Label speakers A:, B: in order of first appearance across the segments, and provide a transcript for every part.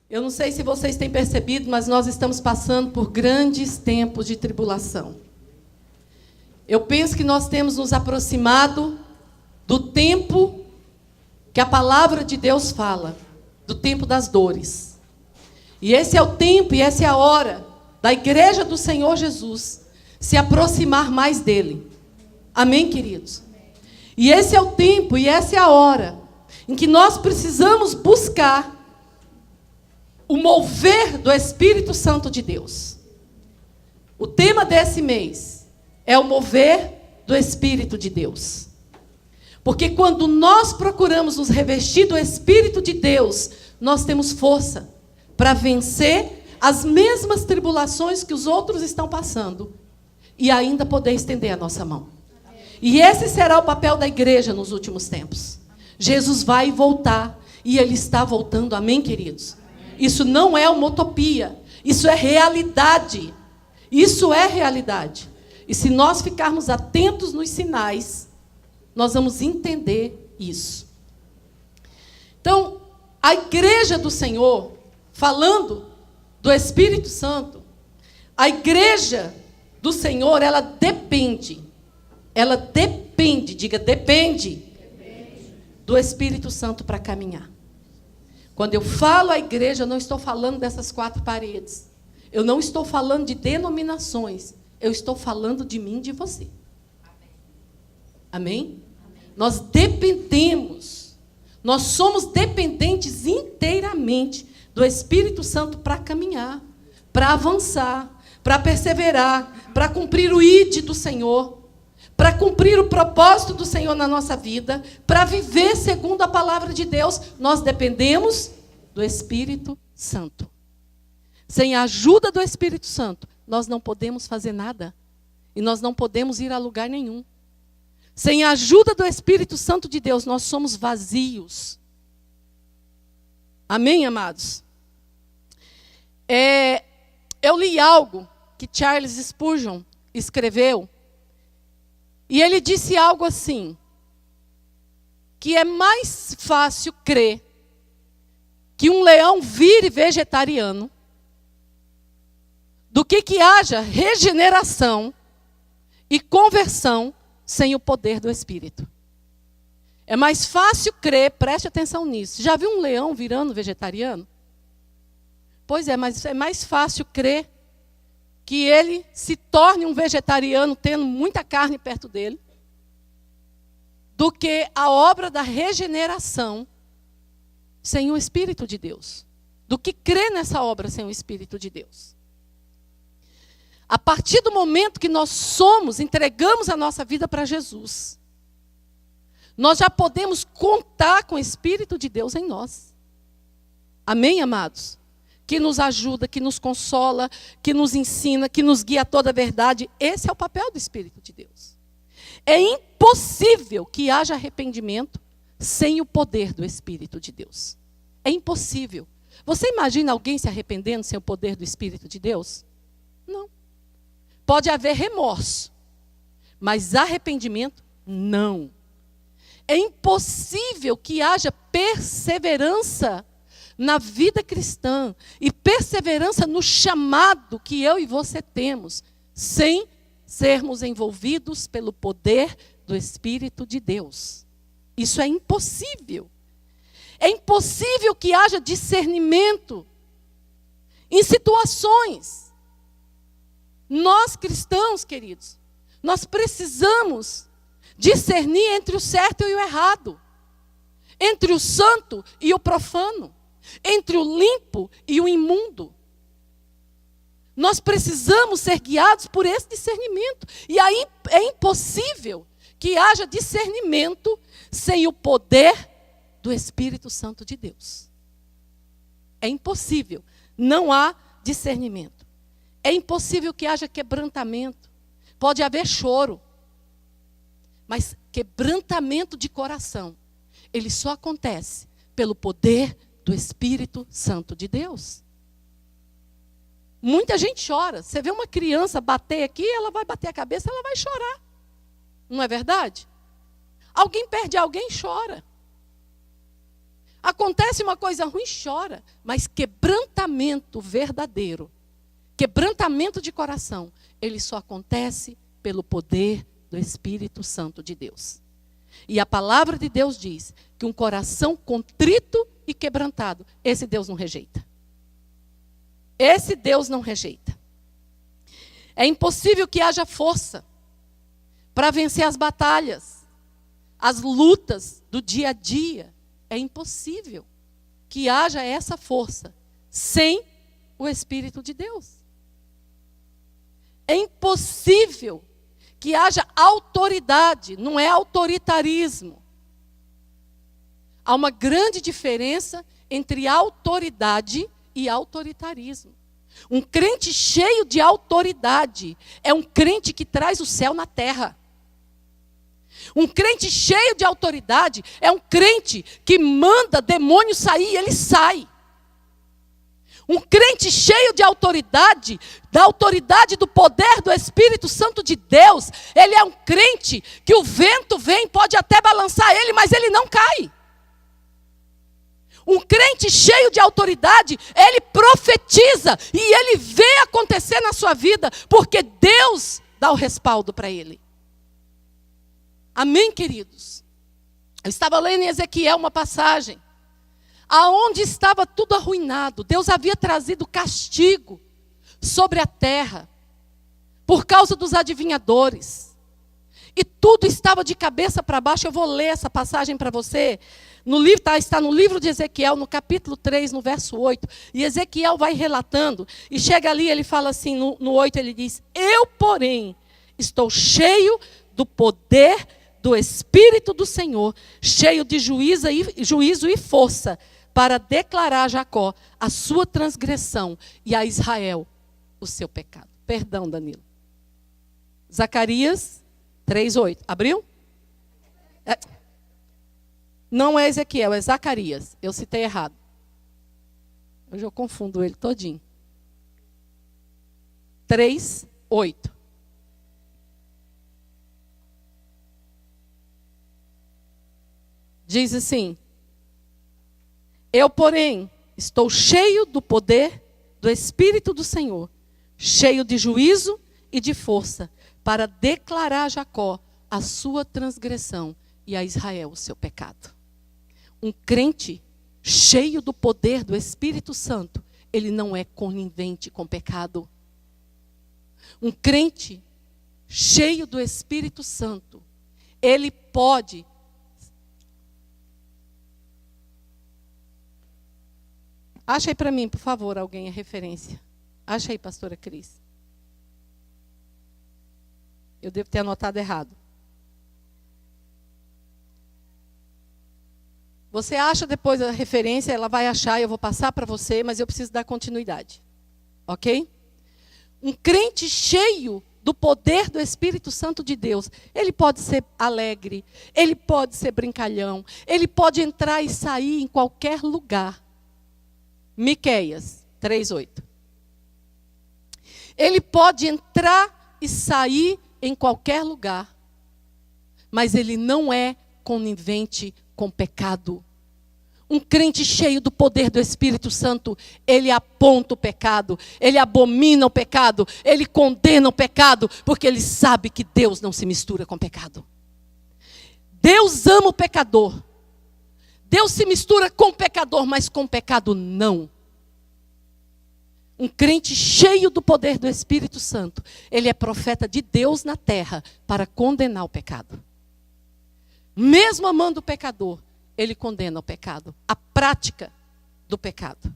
A: Eu não sei se vocês têm percebido, mas nós estamos passando por grandes tempos de tribulação. Eu penso que nós temos nos aproximado do tempo que a palavra de Deus fala, do tempo das dores. E esse é o tempo e essa é a hora da igreja do Senhor Jesus se aproximar mais dele. Amém, queridos? E esse é o tempo e essa é a hora em que nós precisamos buscar o mover do Espírito Santo de Deus. O tema desse mês é o mover do Espírito de Deus. Porque quando nós procuramos nos revestir do Espírito de Deus, nós temos força para vencer as mesmas tribulações que os outros estão passando e ainda poder estender a nossa mão. E esse será o papel da igreja nos últimos tempos. Jesus vai voltar e Ele está voltando. Amém, queridos? Isso não é uma utopia, isso é realidade. Isso é realidade. E se nós ficarmos atentos nos sinais, nós vamos entender isso. Então, a igreja do Senhor, falando do Espírito Santo, a igreja do Senhor, ela depende, diga, depende do Espírito Santo para caminhar. Quando eu falo a igreja, eu não estou falando dessas 4 paredes. Eu não estou falando de denominações. Eu estou falando de mim e de você. Amém? Nós dependemos. Nós somos dependentes inteiramente do Espírito Santo para caminhar, para avançar, para perseverar, para cumprir o ID do Senhor, para cumprir o propósito do Senhor na nossa vida, para viver segundo a palavra de Deus. Nós dependemos do Espírito Santo. Sem a ajuda do Espírito Santo, nós não podemos fazer nada. E nós não podemos ir a lugar nenhum. Sem a ajuda do Espírito Santo de Deus, nós somos vazios. Amém, amados? Eu li algo que Charles Spurgeon escreveu. E ele disse algo assim, que é mais fácil crer que um leão vire vegetariano do que haja regeneração e conversão sem o poder do Espírito. É mais fácil crer, preste atenção nisso. Já viu um leão virando vegetariano? Pois é, mas é mais fácil crer que ele se torne um vegetariano tendo muita carne perto dele, do que a obra da regeneração sem o Espírito de Deus. Do que crer nessa obra sem o Espírito de Deus. A partir do momento que nós entregamos a nossa vida para Jesus, nós já podemos contar com o Espírito de Deus em nós. Amém, amados? Que nos ajuda, que nos consola, que nos ensina, que nos guia a toda a verdade. Esse é o papel do Espírito de Deus. É impossível que haja arrependimento sem o poder do Espírito de Deus. É impossível. Você imagina alguém se arrependendo sem o poder do Espírito de Deus? Não. Pode haver remorso, mas arrependimento, não. É impossível que haja perseverança na vida cristã e perseverança no chamado que eu e você temos, sem sermos envolvidos pelo poder do Espírito de Deus. Isso é impossível. É impossível que haja discernimento em situações. Nós cristãos, queridos, nós precisamos discernir entre o certo e o errado, entre o santo e o profano, entre o limpo e o imundo. Nós precisamos ser guiados por esse discernimento. E aí é impossível que haja discernimento sem o poder do Espírito Santo de Deus. É impossível. Não há discernimento. É impossível que haja quebrantamento. Pode haver choro. Mas quebrantamento de coração, ele só acontece pelo poder do Espírito Santo de Deus. Muita gente chora. Você vê uma criança bater aqui, ela vai bater a cabeça, ela vai chorar. Não é verdade? Alguém perde alguém, chora. Acontece uma coisa ruim, chora. Mas quebrantamento verdadeiro, quebrantamento de coração, ele só acontece pelo poder do Espírito Santo de Deus. E a palavra de Deus diz que um coração contrito e quebrantado, esse Deus não rejeita. Esse Deus não rejeita. É impossível que haja força para vencer as batalhas, as lutas do dia a dia. É impossível que haja essa força sem o Espírito de Deus. É impossível que haja autoridade, não é autoritarismo. Há uma grande diferença entre autoridade e autoritarismo. Um crente cheio de autoridade é um crente que traz o céu na terra. Um crente cheio de autoridade é um crente que manda demônio sair e ele sai. Um crente cheio de autoridade, da autoridade do poder do Espírito Santo de Deus, ele é um crente que o vento vem, pode até balançar ele, mas ele não cai. Um crente cheio de autoridade, ele profetiza e ele vê acontecer na sua vida, porque Deus dá o respaldo para ele. Amém, queridos? Eu estava lendo em Ezequiel uma passagem, aonde estava tudo arruinado. Deus havia trazido castigo sobre a terra, por causa dos adivinhadores. E tudo estava de cabeça para baixo. Eu vou ler essa passagem para você. No livro, está no livro de Ezequiel, no capítulo 3, no verso 8. E Ezequiel vai relatando. E chega ali, ele fala assim, no 8 ele diz: eu, porém, estou cheio do poder do Espírito do Senhor, cheio de juízo e força, para declarar a Jacó a sua transgressão e a Israel o seu pecado. Perdão, Danilo. Zacarias 3:8. Abriu? Não é Ezequiel, é Zacarias. Eu citei errado. Hoje eu confundo ele todinho. 3:8. Diz assim: eu, porém, estou cheio do poder do Espírito do Senhor, cheio de juízo e de força, para declarar a Jacó a sua transgressão e a Israel o seu pecado. Um crente cheio do poder do Espírito Santo, ele não é conivente com pecado. Um crente cheio do Espírito Santo, ele pode... Acha aí para mim, por favor, alguém a referência. Acha aí, pastora Cris. Eu devo ter anotado errado. Você acha depois a referência, ela vai achar, eu vou passar para você, mas eu preciso dar continuidade. Ok? Um crente cheio do poder do Espírito Santo de Deus, ele pode ser alegre, ele pode ser brincalhão, ele pode entrar e sair em qualquer lugar. Miqueias 3:8. Ele pode entrar e sair em qualquer lugar, mas ele não é conivente com pecado. Um crente cheio do poder do Espírito Santo, ele aponta o pecado, ele abomina o pecado, ele condena o pecado, porque ele sabe que Deus não se mistura com pecado. Deus ama o pecador. Deus se mistura com o pecador, mas com o pecado não. Um crente cheio do poder do Espírito Santo, ele é profeta de Deus na terra para condenar o pecado. Mesmo amando o pecador, ele condena o pecado, a prática do pecado.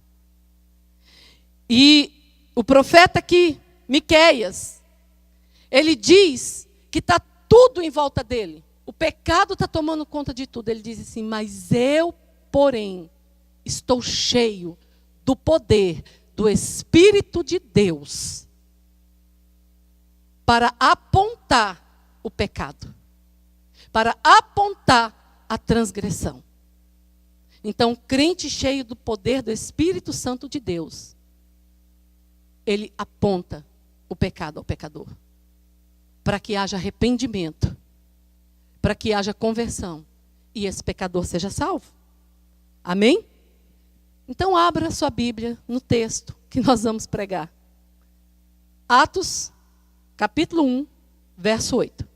A: E o profeta aqui, Miqueias, ele diz que está tudo em volta dele. O pecado está tomando conta de tudo. Ele diz assim: mas eu, porém, estou cheio do poder do Espírito de Deus para apontar o pecado, para apontar a transgressão. Então, crente cheio do poder do Espírito Santo de Deus, ele aponta o pecado ao pecador, para que haja arrependimento, para que haja conversão e esse pecador seja salvo. Amém? Então abra a sua Bíblia no texto que nós vamos pregar. Atos, capítulo 1, verso 8.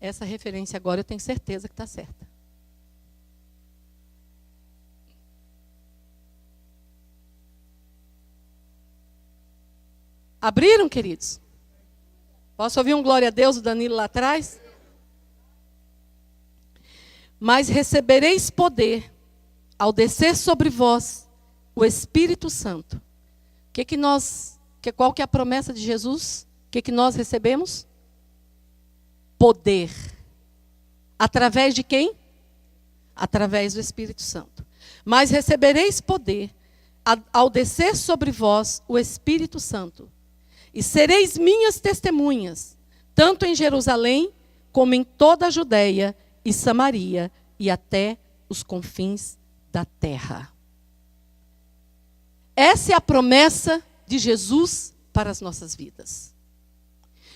A: Essa referência agora eu tenho certeza que está certa. Abriram, queridos? Posso ouvir um glória a Deus, o Danilo lá atrás? Mas recebereis poder ao descer sobre vós o Espírito Santo. Qual que é a promessa de Jesus? O que nós recebemos? Poder. Através de quem? Através do Espírito Santo. Mas recebereis poder ao descer sobre vós o Espírito Santo. E sereis minhas testemunhas, tanto em Jerusalém, como em toda a Judeia e Samaria, e até os confins da terra. Essa é a promessa de Jesus para as nossas vidas.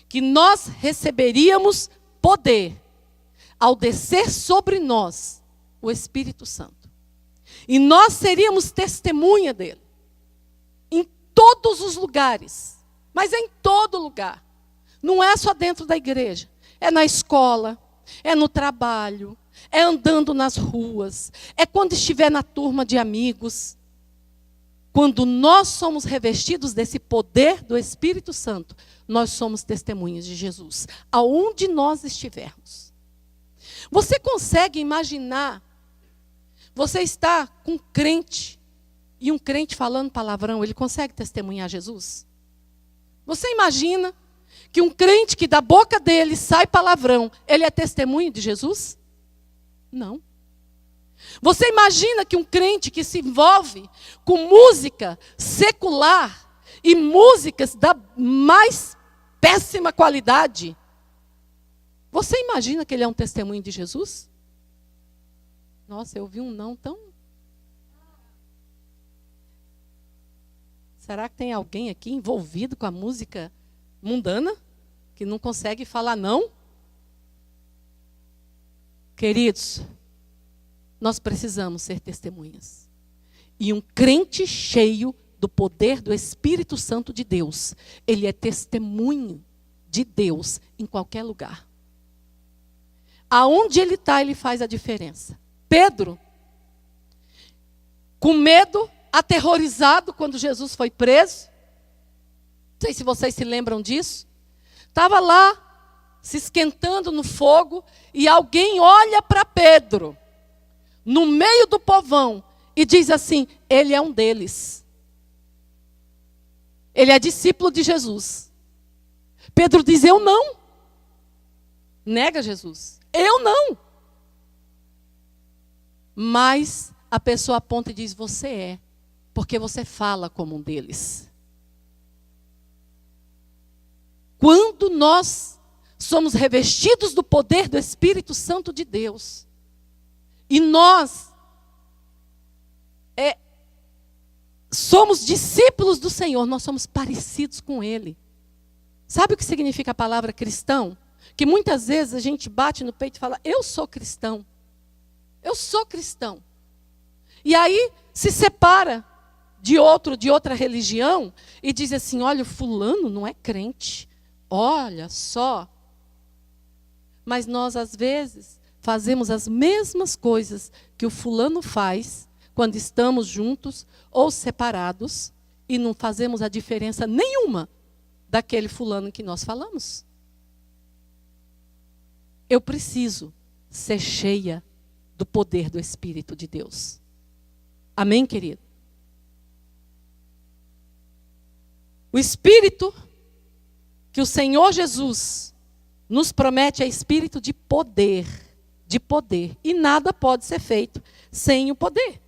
A: Que nós receberíamos poder ao descer sobre nós o Espírito Santo. E nós seríamos testemunha dele. Em todos os lugares. Mas é em todo lugar. Não é só dentro da igreja. É na escola, é no trabalho, é andando nas ruas, é quando estiver na turma de amigos. Quando nós somos revestidos desse poder do Espírito Santo, nós somos testemunhas de Jesus, aonde nós estivermos. Você consegue imaginar, você está com um crente, e um crente falando palavrão, ele consegue testemunhar Jesus? Você imagina que um crente que da boca dele sai palavrão, ele é testemunho de Jesus? Não. Você imagina que um crente que se envolve com música secular e músicas da mais péssima qualidade, você imagina que ele é um testemunho de Jesus? Nossa, eu ouvi um não tão... Será que tem alguém aqui envolvido com a música mundana, que não consegue falar não? Queridos, nós precisamos ser testemunhas. E um crente cheio do poder do Espírito Santo de Deus, ele é testemunho de Deus em qualquer lugar. Aonde ele está, ele faz a diferença. Pedro, com medo, aterrorizado quando Jesus foi preso. Não sei se vocês se lembram disso. Estava lá, se esquentando no fogo, e alguém olha para Pedro, no meio do povão, e diz assim: ele é um deles. Ele é discípulo de Jesus. Pedro diz: eu não. Nega Jesus. Eu não. Mas a pessoa aponta e diz: você é. Porque você fala como um deles. Quando nós somos revestidos do poder do Espírito Santo de Deus, e nós somos discípulos do Senhor, nós somos parecidos com Ele. Sabe o que significa a palavra cristão? Que muitas vezes a gente bate no peito e fala: eu sou cristão. Eu sou cristão. E aí se separa de outra religião, e diz assim: olha, o fulano não é crente, olha só. Mas nós, às vezes, fazemos as mesmas coisas que o fulano faz, quando estamos juntos ou separados, e não fazemos a diferença nenhuma daquele fulano que nós falamos. Eu preciso ser cheia do poder do Espírito de Deus. Amém, querido? O Espírito que o Senhor Jesus nos promete é Espírito de poder. De poder. E nada pode ser feito sem o poder.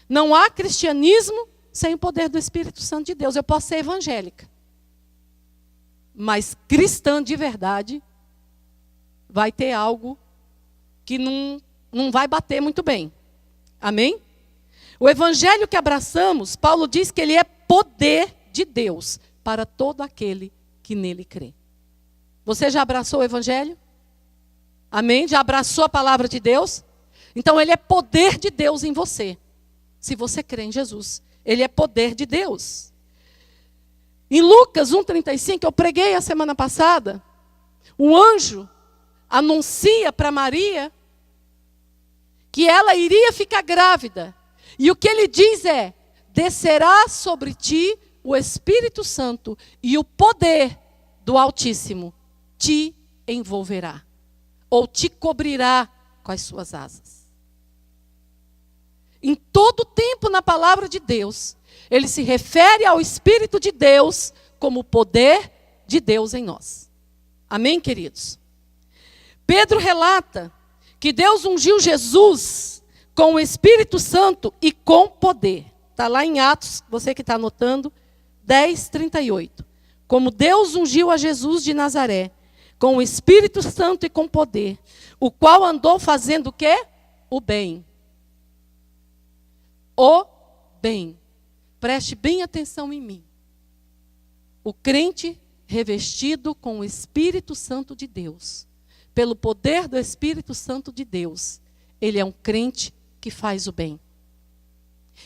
A: Não há cristianismo sem o poder do Espírito Santo de Deus. Eu posso ser evangélica, mas cristã de verdade vai ter algo que não vai bater muito bem. Amém? O evangelho que abraçamos, Paulo diz que ele é poder de Deus para todo aquele que nele crê. Você já abraçou o Evangelho? Amém? Já abraçou a palavra de Deus? Então ele é poder de Deus em você. Se você crê em Jesus, ele é poder de Deus. Em Lucas 1,35, eu preguei a semana passada, um anjo anuncia para Maria que ela iria ficar grávida. E o que ele diz é: descerá sobre ti o Espírito Santo e o poder do Altíssimo te envolverá, ou te cobrirá com as suas asas. Em todo tempo na palavra de Deus, ele se refere ao Espírito de Deus como o poder de Deus em nós. Amém, queridos? Pedro relata que Deus ungiu Jesus com o Espírito Santo e com poder. Está lá em Atos, você que está anotando, 10:38. Como Deus ungiu a Jesus de Nazaré, com o Espírito Santo e com poder, o qual andou fazendo o quê? O bem. O bem. Preste bem atenção em mim. O crente revestido com o Espírito Santo de Deus, pelo poder do Espírito Santo de Deus, ele é um crente que faz o bem.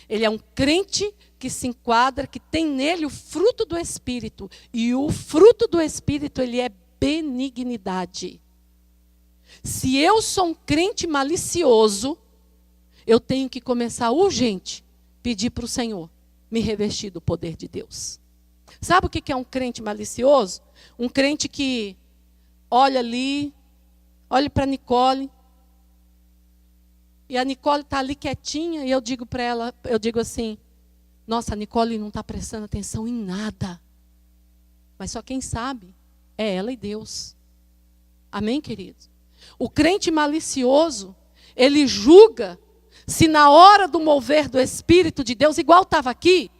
A: Ele é um crente que se enquadra, que tem nele o fruto do Espírito. E o fruto do Espírito, ele é benignidade. Se eu sou um crente malicioso, eu tenho que começar urgente, pedir para o Senhor me revestir do poder de Deus. Sabe o que é um crente malicioso? Um crente que olha ali, olha para Nicole, e a Nicole está ali quietinha, e eu digo para ela, eu digo assim: nossa, a Nicole não está prestando atenção em nada. Mas só quem sabe é ela e Deus. Amém, queridos? O crente malicioso, ele julga se na hora do mover do Espírito de Deus, igual estava aqui,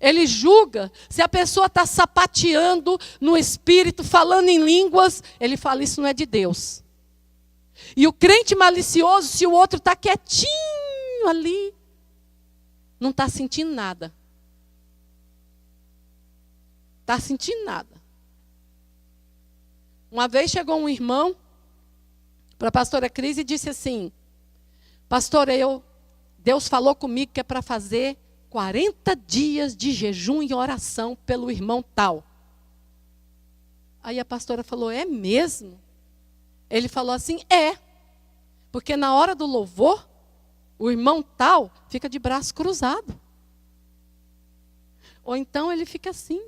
A: ele julga se a pessoa está sapateando no Espírito, falando em línguas, ele fala: isso não é de Deus. E o crente malicioso, se o outro está quietinho ali, não está sentindo nada. Está sentindo nada. Uma vez chegou um irmão para a pastora Cris e disse assim: pastora, Deus falou comigo que é para fazer 40 dias de jejum e oração pelo irmão tal. Aí a pastora falou: é mesmo? Ele falou assim: é. Porque na hora do louvor, o irmão tal fica de braço cruzado. Ou então ele fica assim.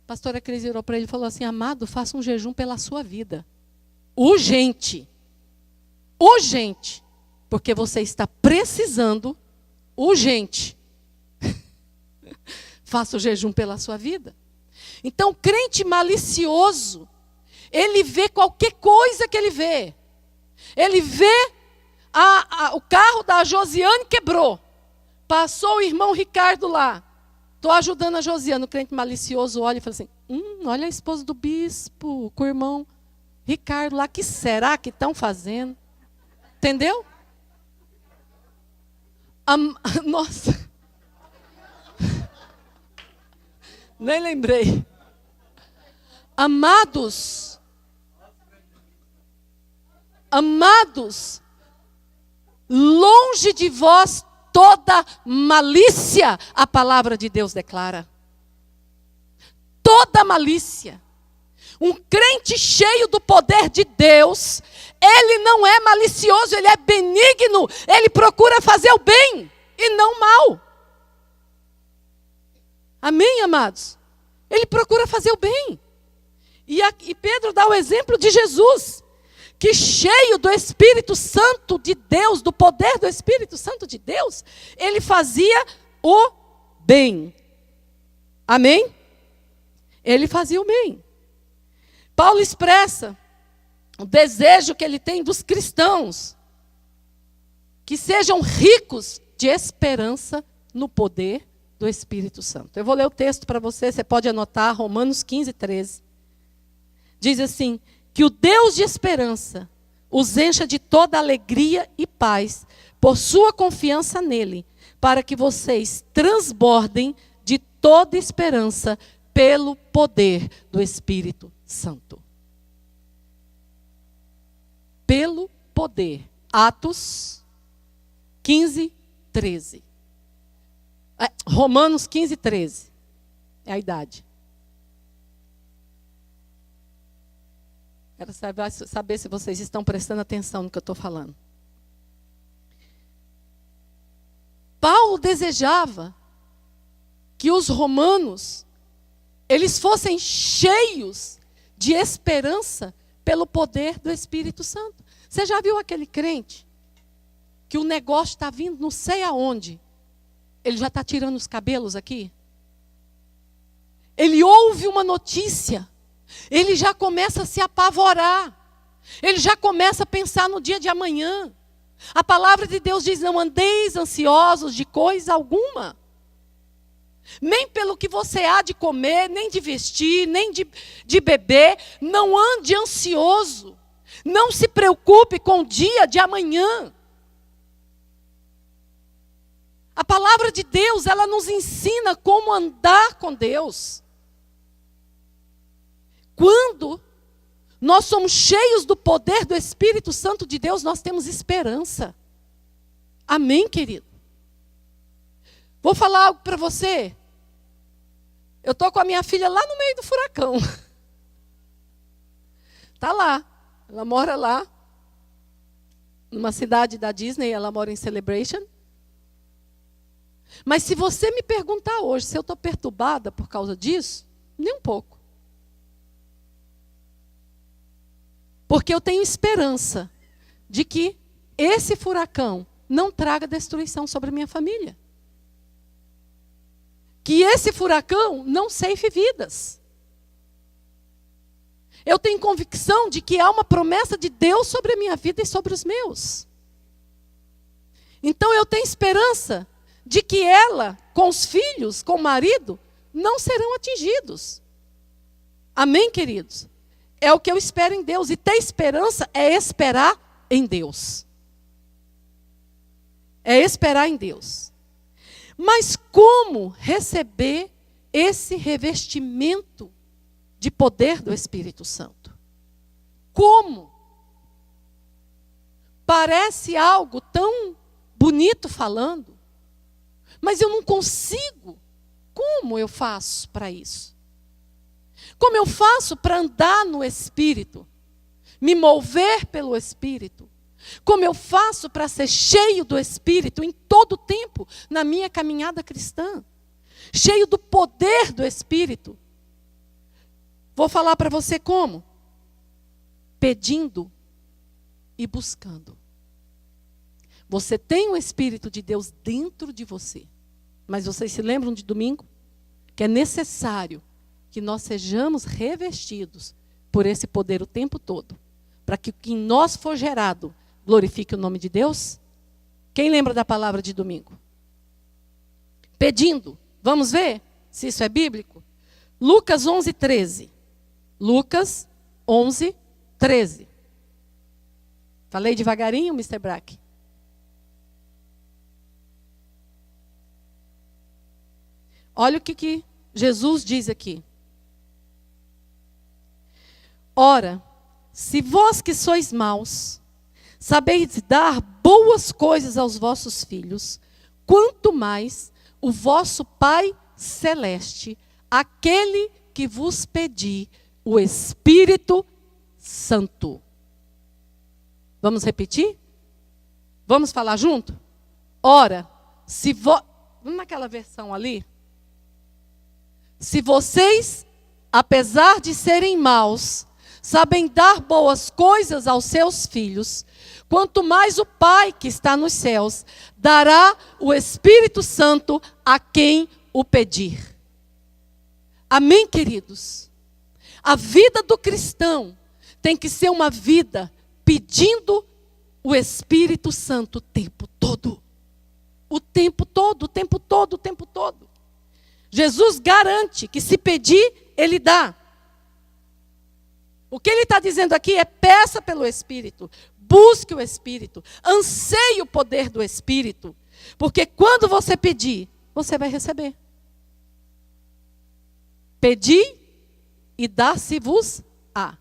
A: A pastora Cris virou para ele e falou assim: amado, faça um jejum pela sua vida. Urgente. Urgente. Porque você está precisando, urgente. Faça o jejum pela sua vida. Então, crente malicioso, ele vê qualquer coisa que ele vê. Ele vê o carro da Josiane quebrou. Passou o irmão Ricardo lá. Estou ajudando a Josiane. O crente malicioso olha e fala assim: olha a esposa do bispo, com o irmão Ricardo lá. O que será que estão fazendo? Entendeu? Nossa. Nem lembrei. Amados, longe de vós toda malícia, a palavra de Deus declara. Toda malícia. Um crente cheio do poder de Deus, ele não é malicioso, ele é benigno, ele procura fazer o bem e não o mal. Amém, amados? Ele procura fazer o bem. E Pedro dá o exemplo de Jesus, que cheio do Espírito Santo de Deus, do poder do Espírito Santo de Deus, ele fazia o bem. Amém? Ele fazia o bem. Paulo expressa o desejo que ele tem dos cristãos, que sejam ricos de esperança no poder do Espírito Santo. Eu vou ler o texto para você, você pode anotar, Romanos 15:13. Diz assim: que o Deus de esperança os encha de toda alegria e paz, por sua confiança nele, para que vocês transbordem de toda esperança pelo poder do Espírito Santo. Pelo poder. Atos 15, 13. Romanos 15, 13. É a idade. Quero saber se vocês estão prestando atenção no que eu estou falando. Paulo desejava que os romanos, eles fossem cheios de esperança pelo poder do Espírito Santo. Você já viu aquele crente que o negócio está vindo não sei aonde? Ele já está tirando os cabelos aqui? Ele ouve uma notícia, ele já começa a se apavorar, ele já começa a pensar no dia de amanhã. A palavra de Deus diz: não andeis ansiosos de coisa alguma. Nem pelo que você há de comer, nem de vestir, nem de beber. Não ande ansioso. Não se preocupe com o dia de amanhã. A palavra de Deus, ela nos ensina como andar com Deus. Quando nós somos cheios do poder do Espírito Santo de Deus, nós temos esperança. Amém, querido? Vou falar algo para você. Eu estou com a minha filha lá no meio do furacão. Está lá. Ela mora lá. Numa cidade da Disney, ela mora em Celebration. Mas se você me perguntar hoje se eu estou perturbada por causa disso, nem um pouco. Porque eu tenho esperança de que esse furacão não traga destruição sobre a minha família. Que esse furacão não ceife vidas. Eu tenho convicção de que há uma promessa de Deus sobre a minha vida e sobre os meus. Então eu tenho esperança de que ela, com os filhos, com o marido, não serão atingidos. Amém, queridos? É o que eu espero em Deus. E ter esperança é esperar em Deus. É esperar em Deus. Mas como receber esse revestimento de poder do Espírito Santo? Como? Parece algo tão bonito falando, mas eu não consigo. Como eu faço para isso? Como eu faço para andar no Espírito? Me mover pelo Espírito? Como eu faço para ser cheio do Espírito em todo o tempo na minha caminhada cristã? Cheio do poder do Espírito. Vou falar para você como? Pedindo e buscando. Você tem o Espírito de Deus dentro de você. Mas vocês se lembram de domingo? Que é necessário que nós sejamos revestidos por esse poder o tempo todo. Para que o que em nós for gerado glorifique o nome de Deus. Quem lembra da palavra de domingo? Pedindo. Vamos ver se isso é bíblico? Lucas 11, 13. Lucas 11, 13. Falei devagarinho, Mr. Brack? Olha o que Jesus diz aqui. Ora, se vós que sois maus, sabeis dar boas coisas aos vossos filhos, quanto mais o vosso Pai Celeste, aquele que vos pedir o Espírito Santo. Vamos repetir? Vamos falar junto? Ora, se vós... Vamos naquela versão ali? Se vocês, apesar de serem maus, sabem dar boas coisas aos seus filhos, quanto mais o Pai que está nos céus dará o Espírito Santo a quem o pedir. Amém, queridos? A vida do cristão tem que ser uma vida pedindo o Espírito Santo o tempo todo. O tempo todo, o tempo todo, o tempo todo. Jesus garante que se pedir, Ele dá. O que Ele está dizendo aqui é: peça pelo Espírito, busque o Espírito, anseie o poder do Espírito. Porque quando você pedir, você vai receber. Pedi e dá-se-vos-á.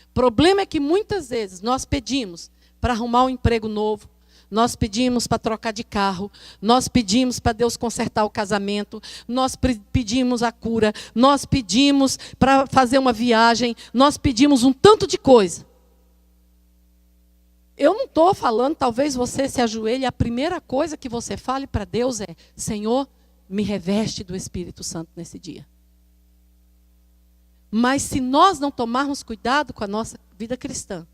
A: O problema é que muitas vezes nós pedimos para arrumar um emprego novo, nós pedimos para trocar de carro, nós pedimos para Deus consertar o casamento, nós pedimos a cura, nós pedimos para fazer uma viagem, nós pedimos um tanto de coisa. Eu não estou falando, talvez você se ajoelhe, a primeira coisa que você fale para Deus é: Senhor, me reveste do Espírito Santo nesse dia. Mas se nós não tomarmos cuidado com a nossa vida cristã,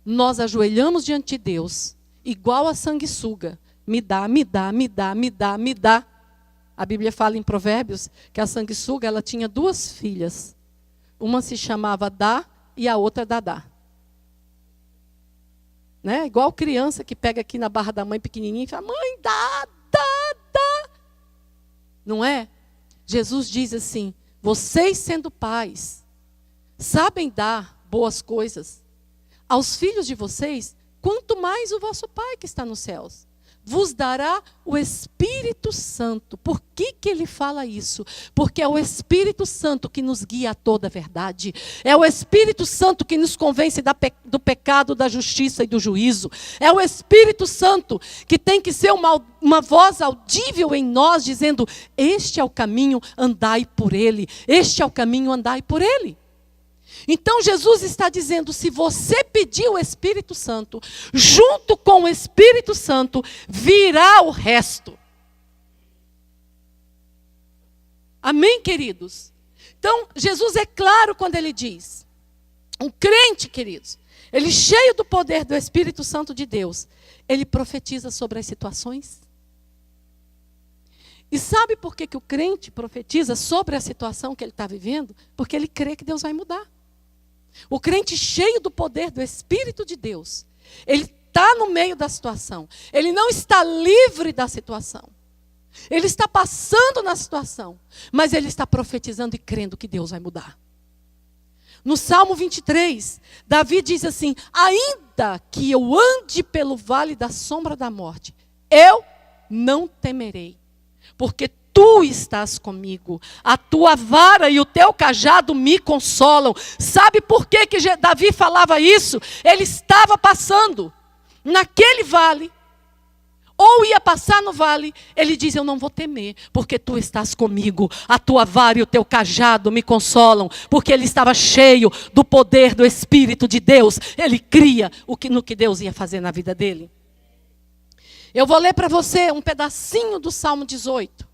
A: nós ajoelhamos diante de Deus, igual a sanguessuga. Me dá, me dá, me dá, me dá, me dá. A Bíblia fala em Provérbios que a sanguessuga, ela tinha 2 filhas. Uma se chamava Dá e a outra Dadá. Né? Igual criança que pega aqui na barra da mãe pequenininha e fala: mãe, dá, dá, dá. Não é? Jesus diz assim: vocês sendo pais, sabem dar boas coisas aos filhos de vocês, quanto mais o vosso Pai que está nos céus vos dará o Espírito Santo. Por que ele fala isso? Porque é o Espírito Santo que nos guia a toda a verdade. É o Espírito Santo que nos convence do pecado, da justiça e do juízo. É o Espírito Santo que tem que ser uma voz audível em nós, dizendo: este é o caminho, andai por ele. Este é o caminho, andai por ele. Então Jesus está dizendo: se você pedir o Espírito Santo, junto com o Espírito Santo, virá o resto. Amém, queridos? Então, Jesus é claro quando ele diz: um crente, queridos, ele cheio do poder do Espírito Santo de Deus, ele profetiza sobre as situações. E sabe por que o crente profetiza sobre a situação que ele está vivendo? Porque ele crê que Deus vai mudar. O crente cheio do poder do Espírito de Deus, ele está no meio da situação. Ele não está livre da situação. Ele está passando na situação, mas ele está profetizando e crendo que Deus vai mudar. No Salmo 23, Davi diz assim: ainda que eu ande pelo vale da sombra da morte, eu não temerei, porque tu estás comigo, a tua vara e o teu cajado me consolam. Sabe por que Davi falava isso? Ele estava passando naquele vale, ou ia passar no vale. Ele diz: eu não vou temer, porque tu estás comigo, a tua vara e o teu cajado me consolam. Porque ele estava cheio do poder do Espírito de Deus. Ele cria no que Deus ia fazer na vida dele. Eu vou ler para você um pedacinho do Salmo 18.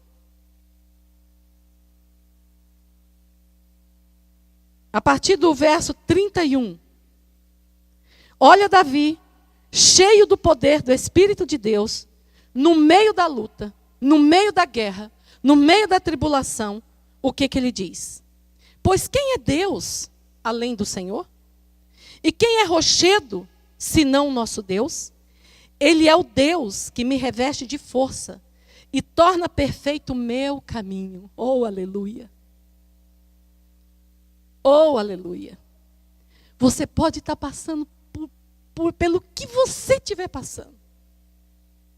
A: A partir do verso 31. Olha Davi, cheio do poder do Espírito de Deus, no meio da luta, no meio da guerra, no meio da tribulação, o que ele diz? Pois quem é Deus além do Senhor? E quem é rochedo, senão o nosso Deus? Ele é o Deus que me reveste de força e torna perfeito o meu caminho. Oh, aleluia! Oh, aleluia! Você pode estar passando pelo que você estiver passando.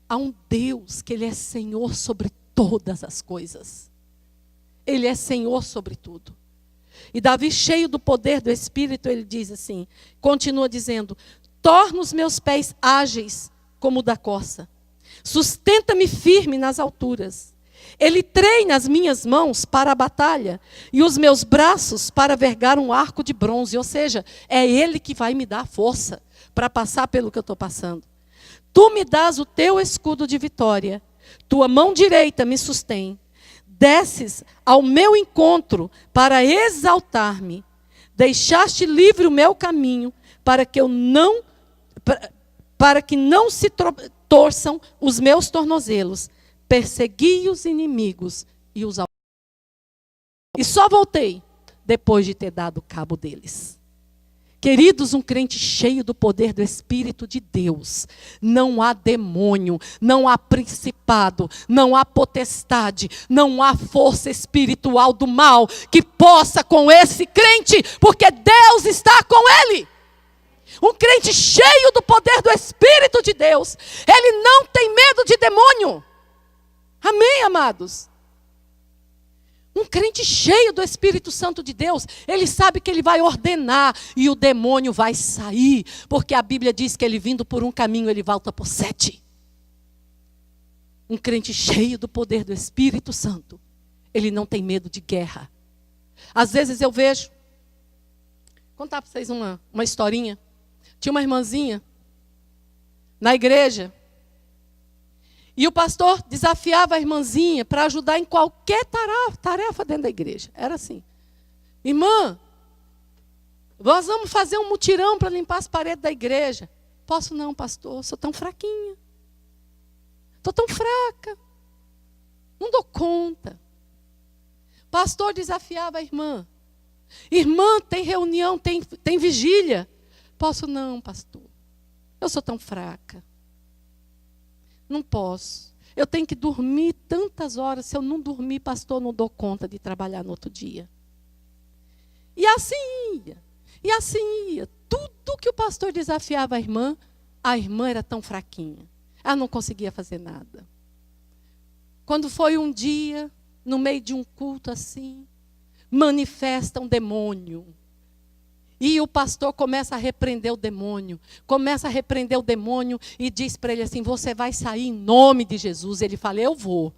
A: Há um Deus que Ele é Senhor sobre todas as coisas. Ele é Senhor sobre tudo. E Davi, cheio do poder do Espírito, ele diz assim, continua dizendo: torna os meus pés ágeis como o da corça. Sustenta-me firme nas alturas. Ele treina as minhas mãos para a batalha e os meus braços para vergar um arco de bronze. Ou seja, é Ele que vai me dar força para passar pelo que eu estou passando. Tu me dás o teu escudo de vitória. Tua mão direita me sustém. Desces ao meu encontro para exaltar-me. Deixaste livre o meu caminho para que não se torçam os meus tornozelos. Persegui os inimigos e os e só voltei depois de ter dado cabo deles. Queridos, um crente cheio do poder do Espírito de Deus, não há demônio, não há principado, não há potestade, não há força espiritual do mal que possa com esse crente, porque Deus está com ele. Um crente cheio do poder do Espírito de Deus, ele não tem medo de demônio. Amém, amados? Um crente cheio do Espírito Santo de Deus, ele sabe que ele vai ordenar e o demônio vai sair, porque a Bíblia diz que ele vindo por um caminho, ele volta por 7. Um crente cheio do poder do Espírito Santo, ele não tem medo de guerra. Às vezes eu vejo, vou contar para vocês uma historinha. Tinha uma irmãzinha na igreja e o pastor desafiava a irmãzinha para ajudar em qualquer tarefa dentro da igreja. Era assim: irmã, nós vamos fazer um mutirão para limpar as paredes da igreja. Posso não, pastor, sou tão fraquinha. Estou tão fraca. Não dou conta. Pastor desafiava a irmã. Irmã, tem reunião, tem vigília. Posso não, pastor. Eu sou tão fraca. Não posso. Eu tenho que dormir tantas horas. Se eu não dormir, pastor, não dou conta de trabalhar no outro dia. E assim ia. E assim ia. Tudo que o pastor desafiava a irmã era tão fraquinha. Ela não conseguia fazer nada. Quando foi um dia, no meio de um culto assim, manifesta um demônio. E o pastor começa a repreender o demônio. Começa a repreender o demônio e diz para ele assim: você vai sair em nome de Jesus. Ele fala: eu vou.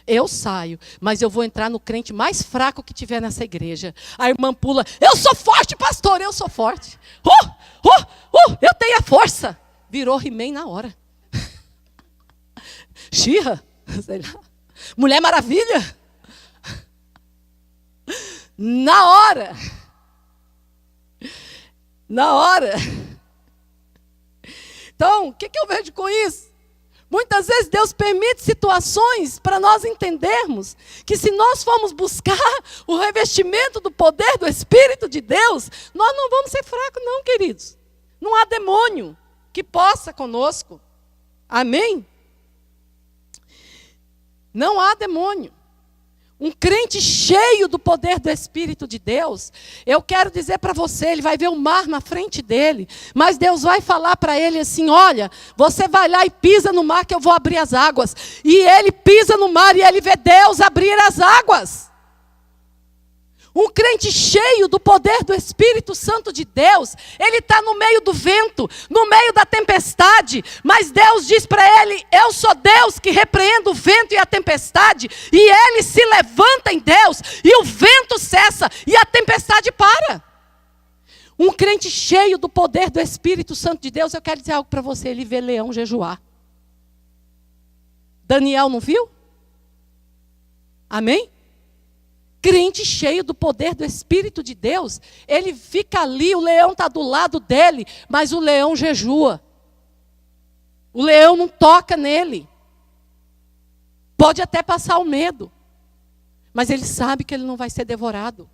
A: Eu saio, mas eu vou entrar no crente mais fraco que tiver nessa igreja. A irmã pula: eu sou forte, pastor, eu sou forte. Eu tenho a força. Virou He-Man na hora. She-Ra, sei lá. Mulher Maravilha. Na hora. Então, o que eu vejo com isso? Muitas vezes Deus permite situações para nós entendermos que se nós formos buscar o revestimento do poder do Espírito de Deus, nós não vamos ser fracos não, queridos. Não há demônio que possa conosco. Amém? Não há demônio. Um crente cheio do poder do Espírito de Deus, eu quero dizer para você, ele vai ver o mar na frente dele, mas Deus vai falar para ele assim: olha, você vai lá e pisa no mar que eu vou abrir as águas. E ele pisa no mar e ele vê Deus abrir as águas. Um crente cheio do poder do Espírito Santo de Deus, ele está no meio do vento, no meio da tempestade, mas Deus diz para ele: eu sou Deus que repreendo o vento e a tempestade, e ele se levanta em Deus, e o vento cessa, e a tempestade para. Um crente cheio do poder do Espírito Santo de Deus, eu quero dizer algo para você, ele vê leão jejuar. Daniel não viu? Amém? Crente cheio do poder do Espírito de Deus, ele fica ali, o leão está do lado dele, mas o leão jejua. O leão não toca nele. Pode até passar o medo, mas ele sabe que ele não vai ser devorado.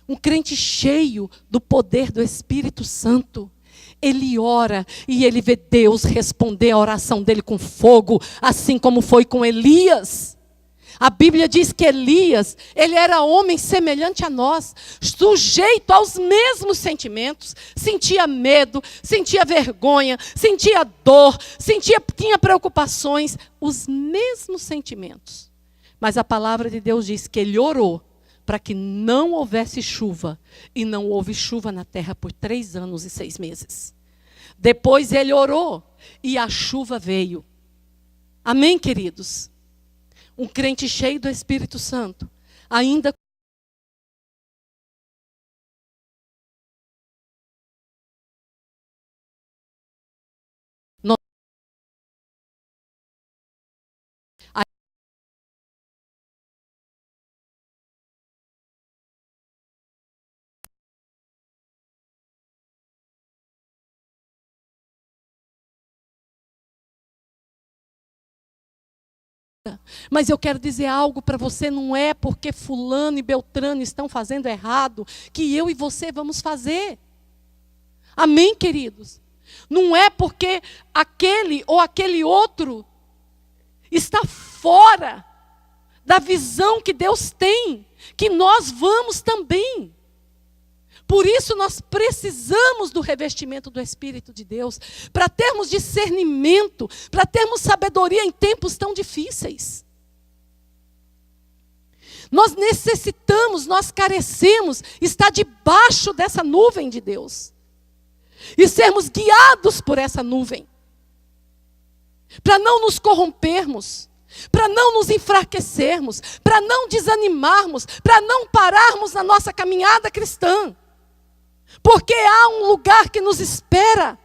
A: Um crente cheio do poder do Espírito Santo, ele ora e ele vê Deus responder a oração dele com fogo, assim como foi com Elias. A Bíblia diz que Elias, ele era homem semelhante a nós, sujeito aos mesmos sentimentos, sentia medo, sentia vergonha, sentia dor, tinha preocupações, os mesmos sentimentos. Mas a palavra de Deus diz que ele orou para que não houvesse chuva, e não houve chuva na terra por 3 anos e 6 meses. Depois ele orou e a chuva veio. Amém, queridos? Um crente cheio do Espírito Santo, ainda mas eu quero dizer algo para você, não é porque fulano e beltrano estão fazendo errado que eu e você vamos fazer. Amém, queridos? Não é porque aquele ou aquele outro está fora da visão que Deus tem, que nós vamos também. Por isso nós precisamos do revestimento do Espírito de Deus, para termos discernimento, para termos sabedoria em tempos tão difíceis. Nós necessitamos, nós carecemos estar debaixo dessa nuvem de Deus. E sermos guiados por essa nuvem. Para não nos corrompermos, para não nos enfraquecermos, para não desanimarmos, para não pararmos na nossa caminhada cristã. Porque há um lugar que nos espera.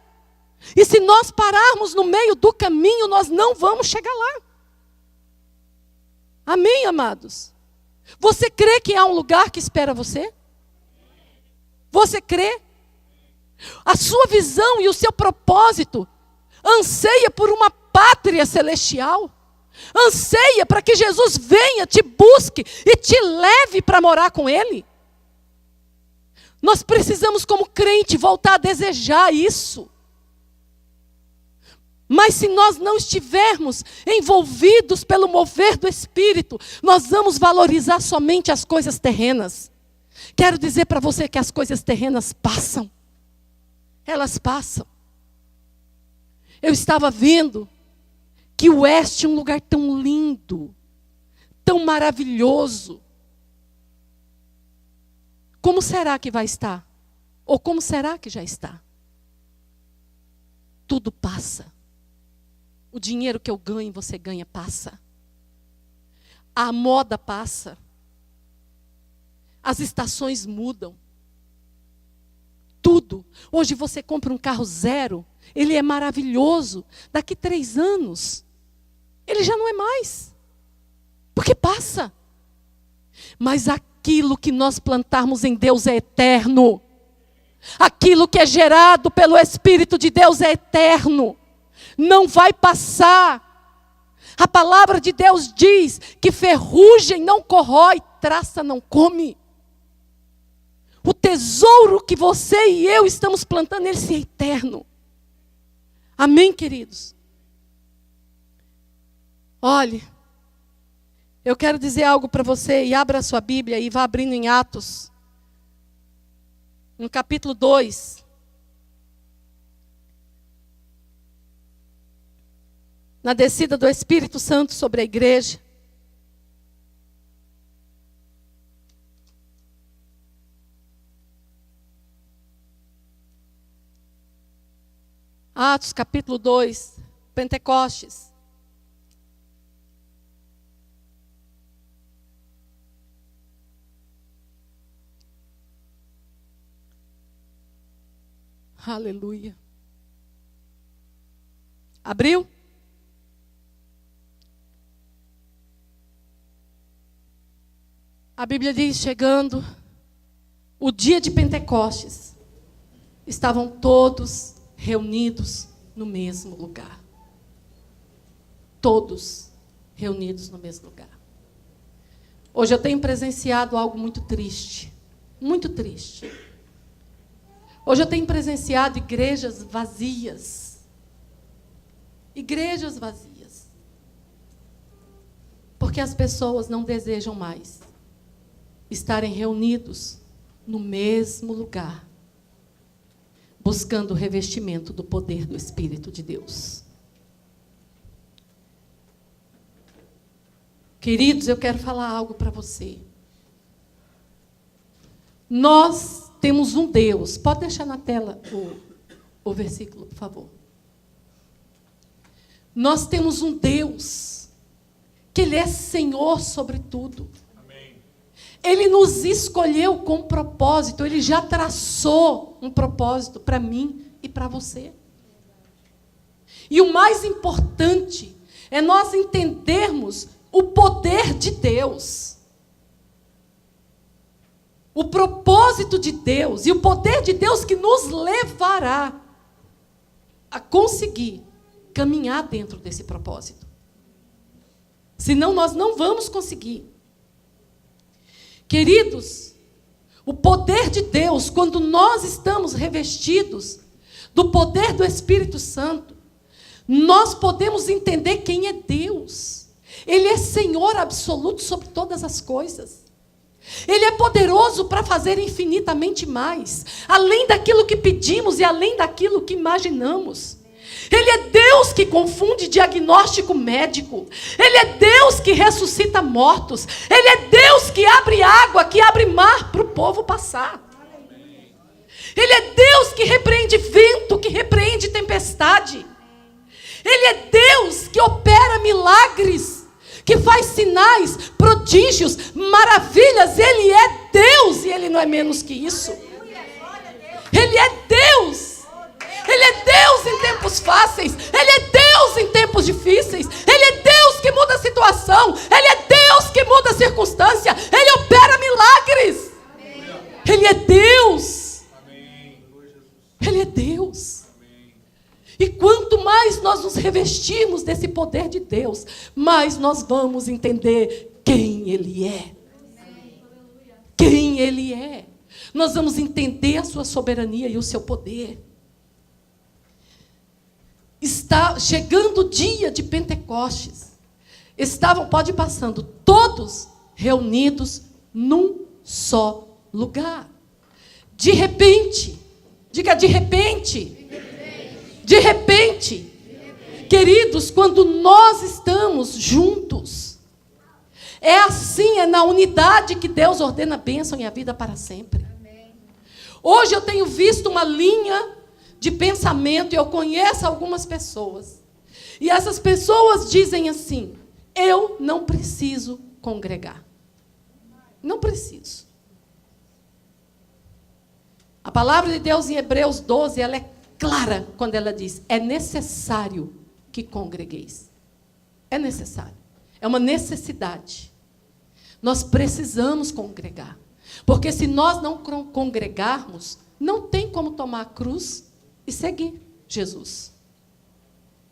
A: E se nós pararmos no meio do caminho, nós não vamos chegar lá. Amém, amados? Você crê que há um lugar que espera você? Você crê? A sua visão e o seu propósito anseia por uma pátria celestial. Anseia para que Jesus venha, te busque e te leve para morar com Ele. Nós precisamos, como crente, voltar a desejar isso. Mas se nós não estivermos envolvidos pelo mover do Espírito, nós vamos valorizar somente as coisas terrenas. Quero dizer para você que as coisas terrenas passam. Elas passam. Eu estava vendo que o oeste é um lugar tão lindo, tão maravilhoso. Como será que vai estar? Ou como será que já está? Tudo passa. O dinheiro que eu ganho, você ganha, passa. A moda passa. As estações mudam. Tudo. Hoje você compra um carro zero, ele é maravilhoso. Daqui 3 anos, ele já não é mais. Porque passa. Mas aquilo que nós plantarmos em Deus é eterno. Aquilo que é gerado pelo Espírito de Deus é eterno. Não vai passar. A palavra de Deus diz que ferrugem não corrói, traça não come. O tesouro que você e eu estamos plantando, ele é eterno. Amém, queridos? Olhe, eu quero dizer algo para você, e abra a sua Bíblia e vá abrindo em Atos. No capítulo 2. Na descida do Espírito Santo sobre a igreja. Atos capítulo 2, Pentecostes. Aleluia. Abriu? A Bíblia diz, chegando o dia de Pentecostes, estavam todos reunidos no mesmo lugar. Todos reunidos no mesmo lugar. Hoje eu tenho presenciado algo muito triste. Muito triste. Hoje eu tenho presenciado igrejas vazias. Igrejas vazias. Porque as pessoas não desejam mais estarem reunidos no mesmo lugar, buscando o revestimento do poder do Espírito de Deus. Queridos, eu quero falar algo para você. Nós temos um Deus. Pode deixar na tela o versículo, por favor. Nós temos um Deus que Ele é Senhor sobre tudo. Ele nos escolheu com propósito. Ele já traçou um propósito para mim e para você. E o mais importante é nós entendermos o poder de Deus. O propósito de Deus e o poder de Deus que nos levará a conseguir caminhar dentro desse propósito. Senão nós não vamos conseguir. Queridos, o poder de Deus, quando nós estamos revestidos do poder do Espírito Santo, nós podemos entender quem é Deus. Ele é Senhor absoluto sobre todas as coisas. Ele é poderoso para fazer infinitamente mais, além daquilo que pedimos e além daquilo que imaginamos. Ele é Deus que confunde diagnóstico médico. Ele é Deus que ressuscita mortos. Ele é Deus que abre água, que abre mar para o povo passar. Ele é Deus que repreende vento, que repreende tempestade. Ele é Deus que opera milagres, que faz sinais, prodígios, maravilhas. Ele é Deus e Ele não é menos que isso. Ele é Deus. Ele é Deus em tempos fáceis. Ele é Deus em tempos difíceis. Ele é Deus que muda a situação. Ele é Deus que muda a circunstância. Ele opera milagres. Ele é Deus. Ele é Deus. E quanto mais nós nos revestirmos desse poder de Deus, mais nós vamos entender quem Ele é. Quem Ele é. Nós vamos entender a sua soberania e o seu poder. Está chegando o dia de Pentecostes. Pode ir passando, todos reunidos num só lugar. De repente, diga de repente. De repente. Queridos, quando nós estamos juntos, é assim, é na unidade que Deus ordena a bênção e a vida para sempre. Hoje eu tenho visto uma linha de pensamento, e eu conheço algumas pessoas. E essas pessoas dizem assim: eu não preciso congregar. Não preciso. A palavra de Deus em Hebreus 12, ela é clara quando ela diz: é necessário que congregueis. É necessário. É uma necessidade. Nós precisamos congregar. Porque se nós não congregarmos, não tem como tomar a cruz e seguir Jesus.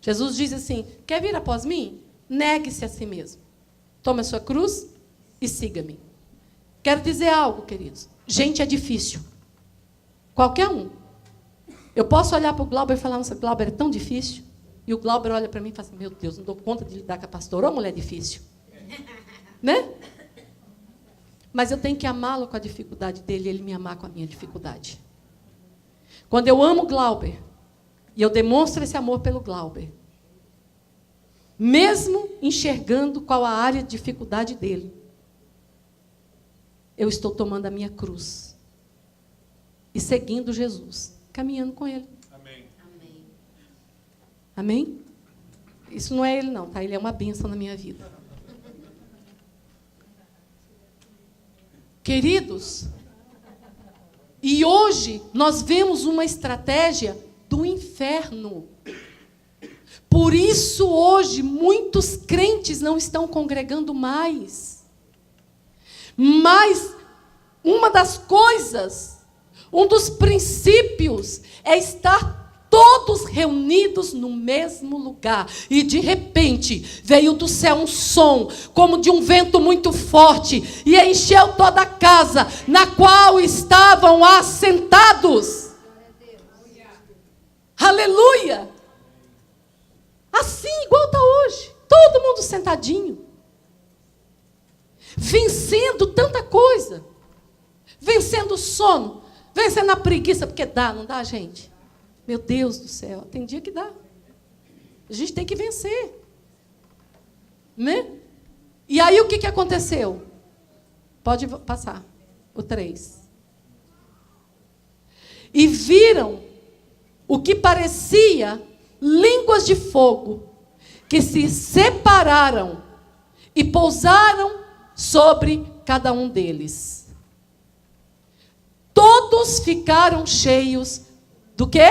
A: Jesus diz assim: quer vir após mim? Negue-se a si mesmo. Tome a sua cruz e siga-me. Quero dizer algo, queridos. Gente, é difícil. Qualquer um. Eu posso olhar para o Glauber e falar: nossa, Glauber, é tão difícil. E o Glauber olha para mim e fala assim: meu Deus, não dou conta de lidar com a pastora. Ô, mulher difícil. Né? Mas eu tenho que amá-lo com a dificuldade dele e ele me amar com a minha dificuldade. Quando eu amo o Glauber, e eu demonstro esse amor pelo Glauber, mesmo enxergando qual a área de dificuldade dele, eu estou tomando a minha cruz e seguindo Jesus, caminhando com ele. Amém. Amém? Isso não é ele não, tá? Ele é uma bênção na minha vida. Queridos, e hoje nós vemos uma estratégia do inferno. Por isso hoje muitos crentes não estão congregando mais. Mas uma das coisas, um dos princípios é estar todos reunidos no mesmo lugar. E de repente veio do céu um som, como de um vento muito forte, e encheu toda a casa na qual estavam assentados. Aleluia! Assim, igual está hoje. Todo mundo sentadinho. Vencendo tanta coisa. Vencendo o sono. Vencendo a preguiça, porque dá, não dá, gente? Meu Deus do céu, tem dia que dá. A gente tem que vencer. Né? E aí o que aconteceu? Pode passar. O 3. E viram o que parecia línguas de fogo, que se separaram e pousaram sobre cada um deles. Todos ficaram cheios do quê?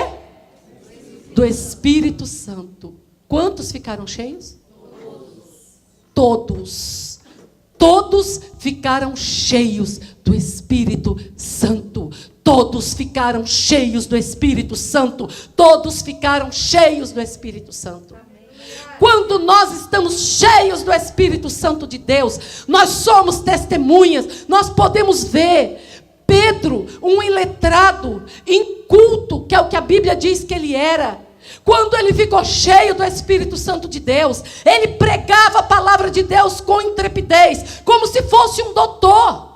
A: Do Espírito Santo. Quantos ficaram cheios? Todos. Todos ficaram cheios do Espírito Santo. Todos ficaram cheios do Espírito Santo. Todos ficaram cheios do Espírito Santo. Quando nós estamos cheios do Espírito Santo de Deus, nós somos testemunhas, nós podemos ver. Pedro, um iletrado, inculto, que é o que a Bíblia diz que ele era, quando ele ficou cheio do Espírito Santo de Deus, ele pregava a palavra de Deus com intrepidez, como se fosse um doutor.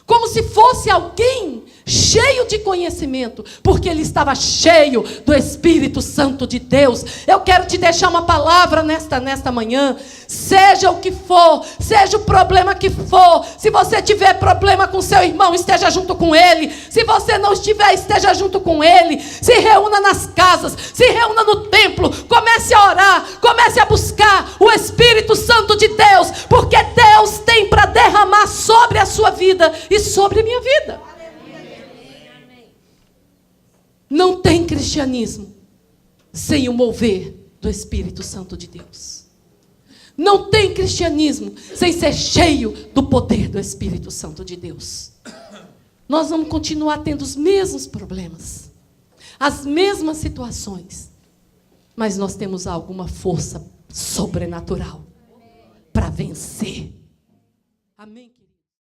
A: como se fosse alguém cheio de conhecimento, porque ele estava cheio do Espírito Santo de Deus. Eu quero te deixar uma palavra nesta manhã. Seja o que for, seja o problema que for, se você tiver problema com seu irmão, esteja junto com ele. Se você não estiver, esteja junto com ele. Se reúna nas casas, se reúna no templo, comece a orar, comece a buscar o Espírito Santo de Deus, porque Deus tem para derramar sobre a sua vida e sobre a minha vida. Não tem cristianismo sem o mover do Espírito Santo de Deus. Não tem cristianismo sem ser cheio do poder do Espírito Santo de Deus. Nós vamos continuar tendo os mesmos problemas, as mesmas situações, mas nós temos alguma força sobrenatural para vencer. Amém.